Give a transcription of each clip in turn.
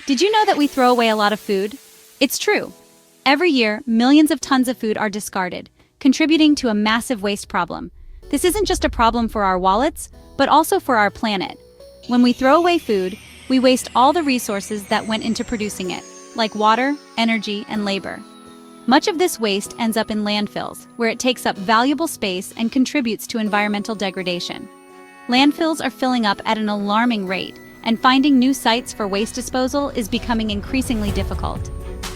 Did you know that we throw away a lot of food? It's true. Every year, millions of tons of food are discarded, contributing to a massive waste problem. This isn't just a problem for our wallets, but also for our planet. When we throw away food, we waste all the resources that went into producing it, like water, energy, and labor. Much of this waste ends up in landfills, where it takes up valuable space and contributes to environmental degradation. Landfills are filling up at an alarming rate, and finding new sites for waste disposal is becoming increasingly difficult.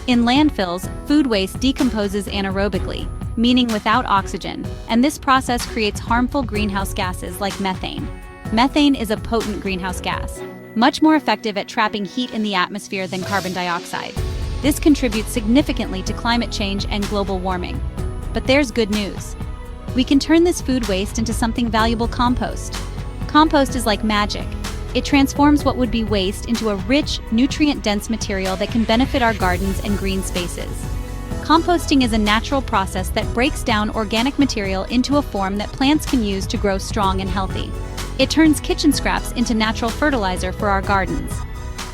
In landfills, food waste decomposes anaerobically, meaning without oxygen, and this process creates harmful greenhouse gases like methane. Methane is a potent greenhouse gas, much more effective at trapping heat in the atmosphere than carbon dioxide. This contributes significantly to climate change and global warming. But there's good news. We can turn this food waste into something valuable: compost. Compost is like magic. It transforms what would be waste into a rich, nutrient-dense material that can benefit our gardens and green spaces. Composting is a natural process that breaks down organic material into a form that plants can use to grow strong and healthy. It turns kitchen scraps into natural fertilizer for our gardens.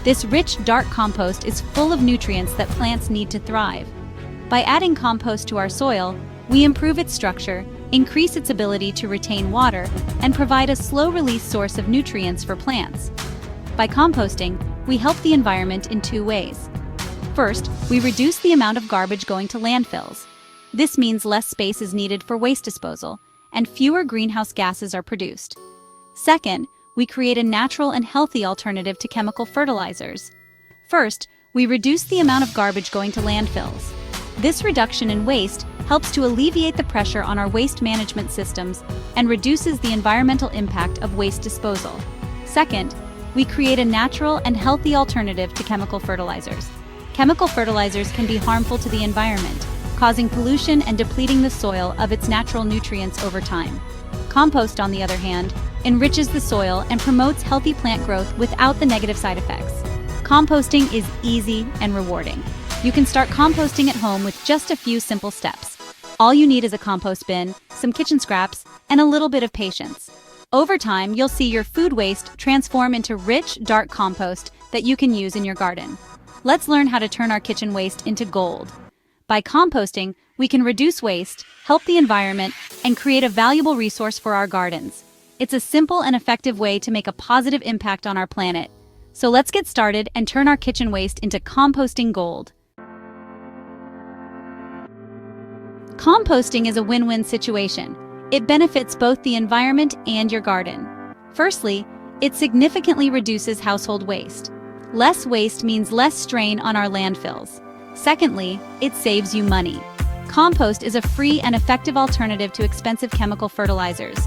This rich, dark compost is full of nutrients that plants need to thrive. By adding compost to our soil, we improve its structure, increase its ability to retain water, and provide a slow-release source of nutrients for plants. By composting, we help the environment in two ways. First, we reduce the amount of garbage going to landfills. This means less space is needed for waste disposal, and fewer greenhouse gases are produced. Second, we create a natural and healthy alternative to chemical fertilizers. First, we reduce the amount of garbage going to landfills. This reduction in waste helps to alleviate the pressure on our waste management systems and reduces the environmental impact of waste disposal. Second, we create a natural and healthy alternative to chemical fertilizers. Chemical fertilizers can be harmful to the environment, causing pollution and depleting the soil of its natural nutrients over time. Compost, on the other hand, enriches the soil and promotes healthy plant growth without the negative side effects. Composting is easy and rewarding. You can start composting at home with just a few simple steps. All you need is a compost bin, some kitchen scraps, and a little bit of patience. Over time, you'll see your food waste transform into rich, dark compost that you can use in your garden. Let's learn how to turn our kitchen waste into gold. By composting, we can reduce waste, help the environment, and create a valuable resource for our gardens. It's a simple and effective way to make a positive impact on our planet. So let's get started and turn our kitchen waste into composting gold. Composting is a win-win situation. It benefits both the environment and your garden. Firstly, it significantly reduces household waste. Less waste means less strain on our landfills. Secondly, it saves you money. Compost is a free and effective alternative to expensive chemical fertilizers.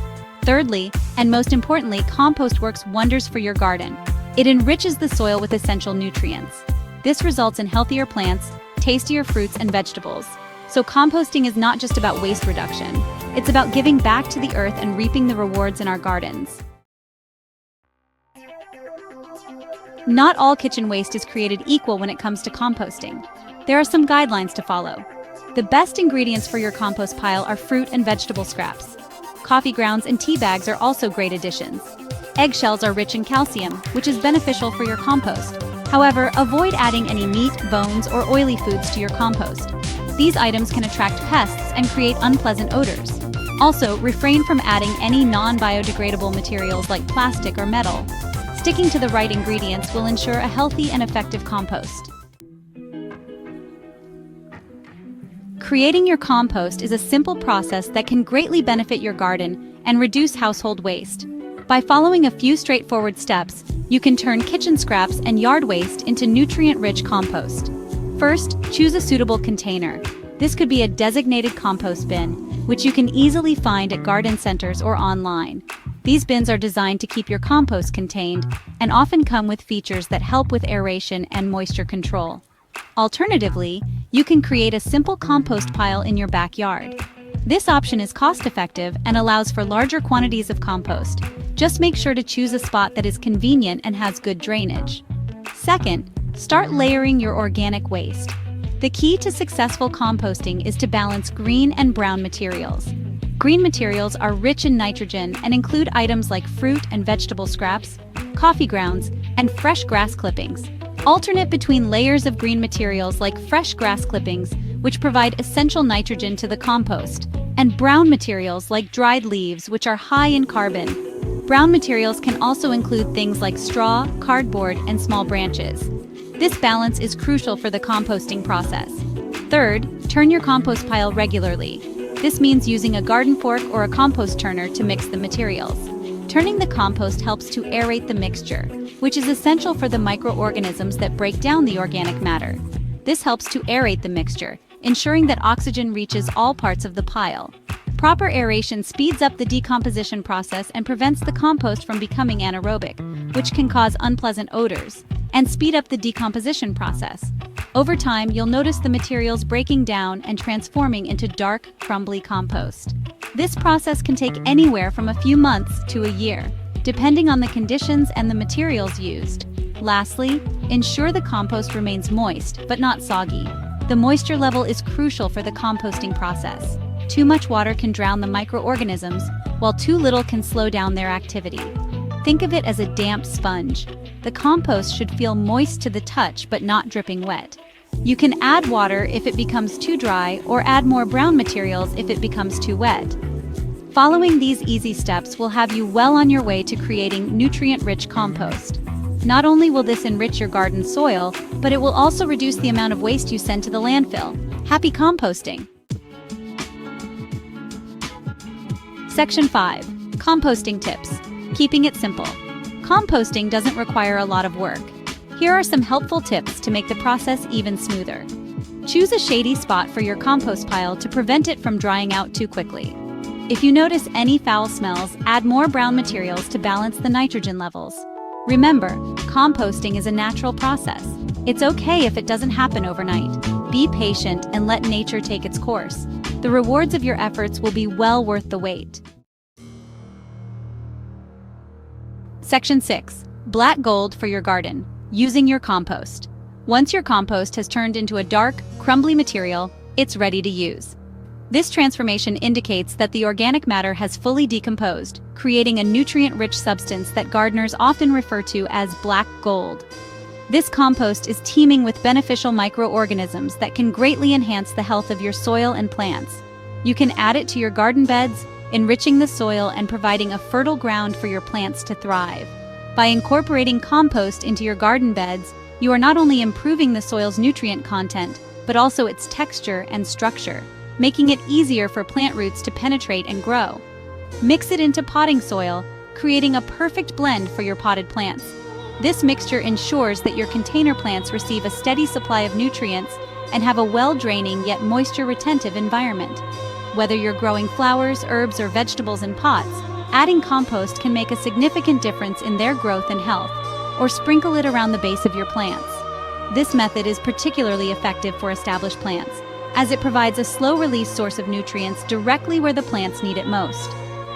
Thirdly, and most importantly, compost works wonders for your garden. It enriches the soil with essential nutrients. This results in healthier plants, tastier fruits and vegetables. So composting is not just about waste reduction. It's about giving back to the earth and reaping the rewards in our gardens. Not all kitchen waste is created equal when it comes to composting. There are some guidelines to follow. The best ingredients for your compost pile are fruit and vegetable scraps. Coffee grounds and tea bags are also great additions. Eggshells are rich in calcium, which is beneficial for your compost. However, avoid adding any meat, bones, or oily foods to your compost. These items can attract pests and create unpleasant odors. Also, refrain from adding any non-biodegradable materials like plastic or metal. Sticking to the right ingredients will ensure a healthy and effective compost. Creating your compost is a simple process that can greatly benefit your garden and reduce household waste. By following a few straightforward steps, you can turn kitchen scraps and yard waste into nutrient-rich compost. First, choose a suitable container. This could be a designated compost bin, which you can easily find at garden centers or online. These bins are designed to keep your compost contained and often come with features that help with aeration and moisture control. Alternatively, you can create a simple compost pile in your backyard. This option is cost-effective and allows for larger quantities of compost. Just make sure to choose a spot that is convenient and has good drainage. Second, start layering your organic waste. The key to successful composting is to balance green and brown materials. Green materials are rich in nitrogen and include items like fruit and vegetable scraps, coffee grounds, and fresh grass clippings. Alternate between layers of green materials like fresh grass clippings, which provide essential nitrogen to the compost, and brown materials like dried leaves, which are high in carbon. Brown materials can also include things like straw, cardboard, and small branches. This balance is crucial for the composting process. Third, turn your compost pile regularly. This means using a garden fork or a compost turner to mix the materials. Turning the compost helps to aerate the mixture, which is essential for the microorganisms that break down the organic matter. This helps to aerate the mixture, ensuring that oxygen reaches all parts of the pile. Proper aeration speeds up the decomposition process and prevents the compost from becoming anaerobic, which can cause unpleasant odors, and speed up the decomposition process. Over time, you'll notice the materials breaking down and transforming into dark, crumbly compost. This process can take anywhere from a few months to a year, depending on the conditions and the materials used. Lastly, ensure the compost remains moist, but not soggy. The moisture level is crucial for the composting process. Too much water can drown the microorganisms, while too little can slow down their activity. Think of it as a damp sponge. The compost should feel moist to the touch but not dripping wet. You can add water if it becomes too dry or add more brown materials if it becomes too wet. Following these easy steps will have you well on your way to creating nutrient-rich compost. Not only will this enrich your garden soil, but it will also reduce the amount of waste you send to the landfill. Happy composting! Section 5. Composting tips. Keeping it simple. Composting doesn't require a lot of work. Here are some helpful tips to make the process even smoother. Choose a shady spot for your compost pile to prevent it from drying out too quickly. If you notice any foul smells, add more brown materials to balance the nitrogen levels. Remember, composting is a natural process. It's okay if it doesn't happen overnight. Be patient and let nature take its course. The rewards of your efforts will be well worth the wait. Section 6. Black gold for your garden. Using your compost. Once your compost has turned into a dark, crumbly material, it's ready to use. This transformation indicates that the organic matter has fully decomposed, creating a nutrient-rich substance that gardeners often refer to as black gold. This compost is teeming with beneficial microorganisms that can greatly enhance the health of your soil and plants. You can add it to your garden beds, enriching the soil and providing a fertile ground for your plants to thrive. By incorporating compost into your garden beds, you are not only improving the soil's nutrient content, but also its texture and structure, making it easier for plant roots to penetrate and grow. Mix it into potting soil, creating a perfect blend for your potted plants. This mixture ensures that your container plants receive a steady supply of nutrients and have a well-draining yet moisture-retentive environment. Whether you're growing flowers, herbs, or vegetables in pots, adding compost can make a significant difference in their growth and health, or sprinkle it around the base of your plants. This method is particularly effective for established plants, as it provides a slow-release source of nutrients directly where the plants need it most.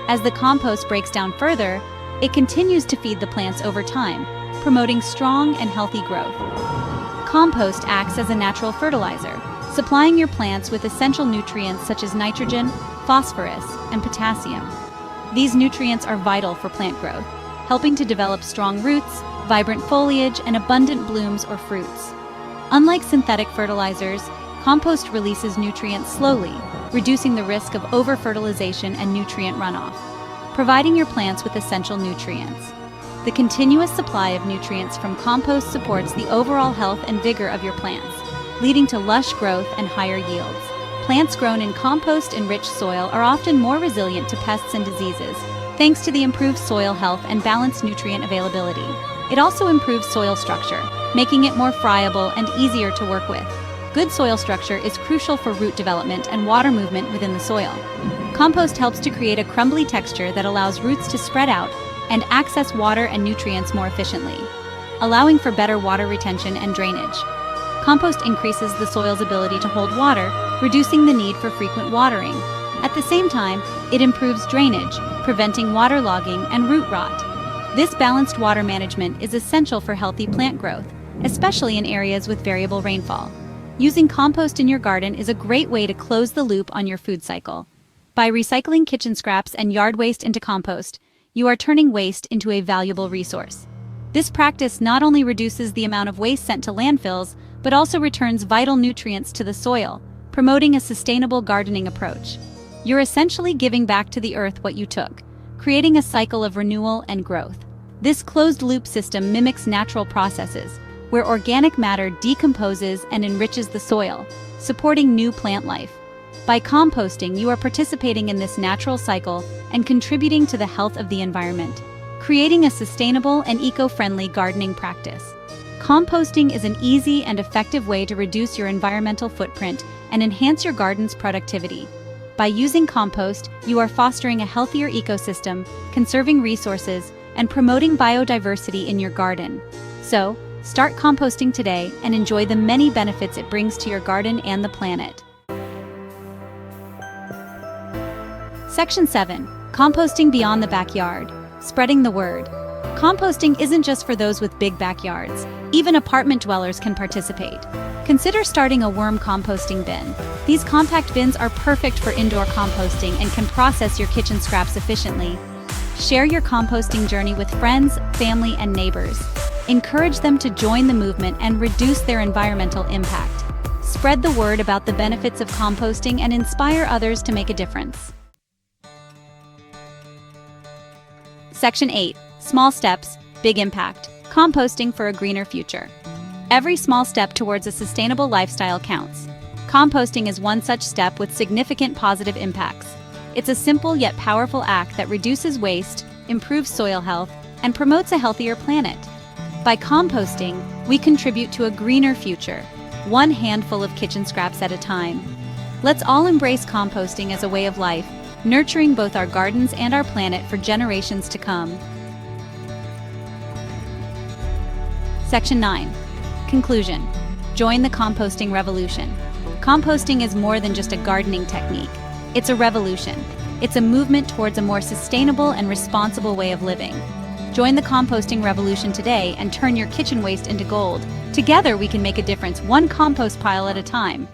As the compost breaks down further, it continues to feed the plants over time, promoting strong and healthy growth. Compost acts as a natural fertilizer, supplying your plants with essential nutrients such as nitrogen, phosphorus, and potassium. These nutrients are vital for plant growth, helping to develop strong roots, vibrant foliage, and abundant blooms or fruits. Unlike synthetic fertilizers, compost releases nutrients slowly, reducing the risk of over-fertilization and nutrient runoff, providing your plants with essential nutrients. The continuous supply of nutrients from compost supports the overall health and vigor of your plants, leading to lush growth and higher yields. Plants grown in compost-enriched soil are often more resilient to pests and diseases, thanks to the improved soil health and balanced nutrient availability. It also improves soil structure, making it more friable and easier to work with. Good soil structure is crucial for root development and water movement within the soil. Compost helps to create a crumbly texture that allows roots to spread out and access water and nutrients more efficiently, allowing for better water retention and drainage. Compost increases the soil's ability to hold water, reducing the need for frequent watering. At the same time, it improves drainage, preventing waterlogging and root rot. This balanced water management is essential for healthy plant growth, especially in areas with variable rainfall. Using compost in your garden is a great way to close the loop on your food cycle. By recycling kitchen scraps and yard waste into compost, you are turning waste into a valuable resource. This practice not only reduces the amount of waste sent to landfills, but also returns vital nutrients to the soil, promoting a sustainable gardening approach. You're essentially giving back to the earth what you took, creating a cycle of renewal and growth. This closed-loop system mimics natural processes, where organic matter decomposes and enriches the soil, supporting new plant life. By composting, you are participating in this natural cycle and contributing to the health of the environment, creating a sustainable and eco-friendly gardening practice. Composting is an easy and effective way to reduce your environmental footprint and enhance your garden's productivity. By using compost, you are fostering a healthier ecosystem, conserving resources, and promoting biodiversity in your garden. So, start composting today and enjoy the many benefits it brings to your garden and the planet. Section 7. Composting beyond the backyard. Spreading the word. Composting isn't just for those with big backyards. Even apartment dwellers can participate. Consider starting a worm composting bin. These compact bins are perfect for indoor composting and can process your kitchen scraps efficiently. Share your composting journey with friends, family, and neighbors. Encourage them to join the movement and reduce their environmental impact. Spread the word about the benefits of composting and inspire others to make a difference. Section 8. Small steps, big impact. Composting for a greener future. Every small step towards a sustainable lifestyle counts. Composting is one such step with significant positive impacts. It's a simple yet powerful act that reduces waste, improves soil health, and promotes a healthier planet. By composting, we contribute to a greener future, one handful of kitchen scraps at a time. Let's all embrace composting as a way of life, nurturing both our gardens and our planet for generations to come. Section 9. Conclusion. Join the composting revolution. Composting is more than just a gardening technique. It's a revolution. It's a movement towards a more sustainable and responsible way of living. Join the composting revolution today and turn your kitchen waste into gold. Together we can make a difference, one compost pile at a time.